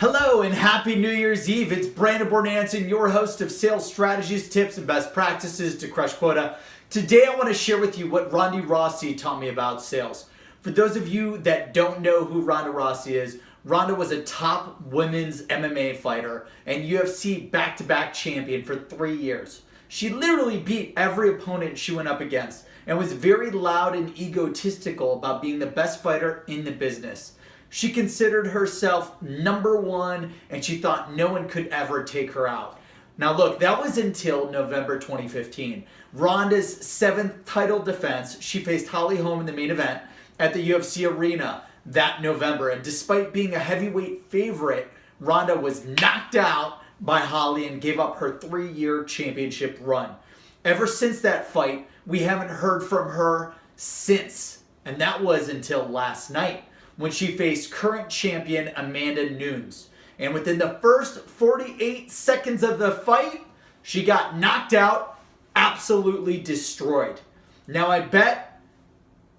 Hello and happy New Year's Eve. It's Brandon Bornanson, your host of Sales Strategies, Tips, and Best Practices to Crush Quota. Today I want to share with you what Ronda Rousey taught me about sales. For those of you that don't know who Ronda Rousey is, Ronda was a top women's MMA fighter and UFC back-to-back champion for 3 years. She literally beat every opponent she went up against and was very loud and egotistical about being the best fighter in the business. She considered herself number one and she thought no one could ever take her out. Now look, that was until November 2015. Ronda's 7th title defense, she faced Holly Holm in the main event at the UFC arena that November. And despite being a heavyweight favorite, Ronda was knocked out by Holly and gave up her 3-year championship run. Ever since that fight, we haven't heard from her since. And that was until last night, when she faced current champion Amanda Nunes. And within the first 48 seconds of the fight, she got knocked out, absolutely destroyed. Now I bet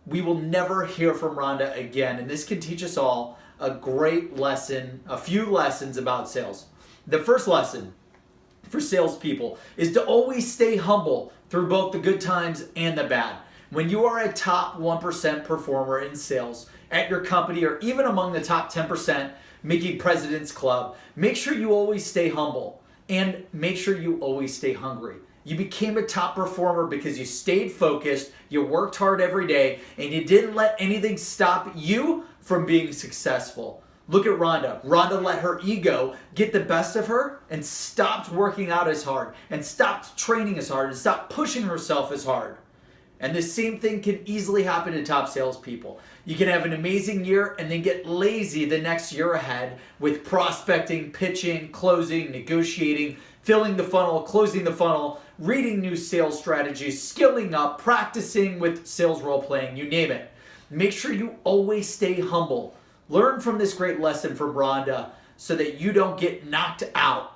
we will never hear from Ronda again, and this can teach us all a great lesson, a few lessons about sales. The first lesson for salespeople is to always stay humble through both the good times and the bad. When you are a top 1% performer in sales at your company or even among the top 10% making President's Club, make sure you always stay humble and make sure you always stay hungry. You became a top performer because you stayed focused, you worked hard every day, and you didn't let anything stop you from being successful. Look at Ronda. Ronda let her ego get the best of her and stopped working out as hard and stopped training as hard and stopped pushing herself as hard. And the same thing can easily happen to top salespeople. You can have an amazing year and then get lazy the next year ahead with prospecting, pitching, closing, negotiating, filling the funnel, closing the funnel, reading new sales strategies, skilling up, practicing with sales role playing, you name it. Make sure you always stay humble. Learn from this great lesson from Ronda so that you don't get knocked out.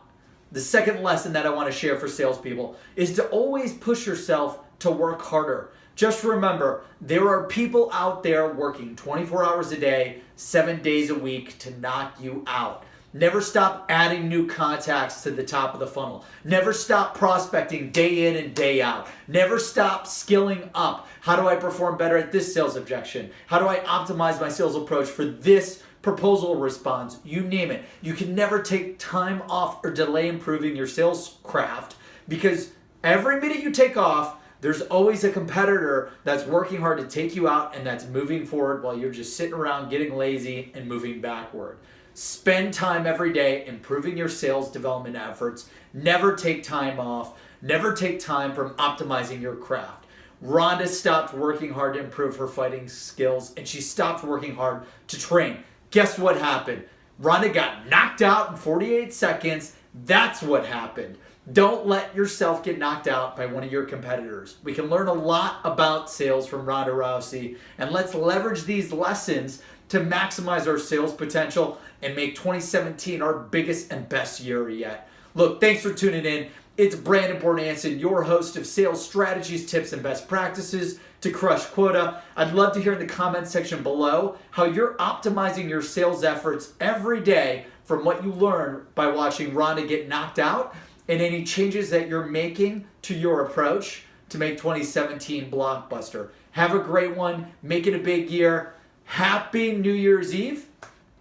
The second lesson that I want to share for salespeople is to always push yourself to work harder. Just remember, there are people out there working 24 hours a day, 7 days a week to knock you out. Never stop adding new contacts to the top of the funnel. Never stop prospecting day in and day out. Never stop skilling up. How do I perform better at this sales objection? How do I optimize my sales approach for this proposal response? You name it. You can never take time off or delay improving your sales craft because every minute you take off, there's always a competitor that's working hard to take you out and that's moving forward while you're just sitting around getting lazy and moving backward. Spend time every day improving your sales development efforts. Never take time off. Never take time from optimizing your craft. Ronda stopped working hard to improve her fighting skills and she stopped working hard to train. Guess what happened? Ronda got knocked out in 48 seconds. That's what happened. Don't let yourself get knocked out by one of your competitors. We can learn a lot about sales from Ronda Rousey, and let's leverage these lessons to maximize our sales potential and make 2017 our biggest and best year yet. Look, thanks for tuning in. It's Brandon Bornanson, your host of Sales Strategies, Tips, and Best Practices to Crush Quota. I'd love to hear in the comments section below how you're optimizing your sales efforts every day from what you learned by watching Ronda get knocked out, and any changes that you're making to your approach to make 2017 blockbuster. Have a great one. Make it a big year. Happy New Year's Eve.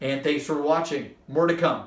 And thanks for watching. More to come.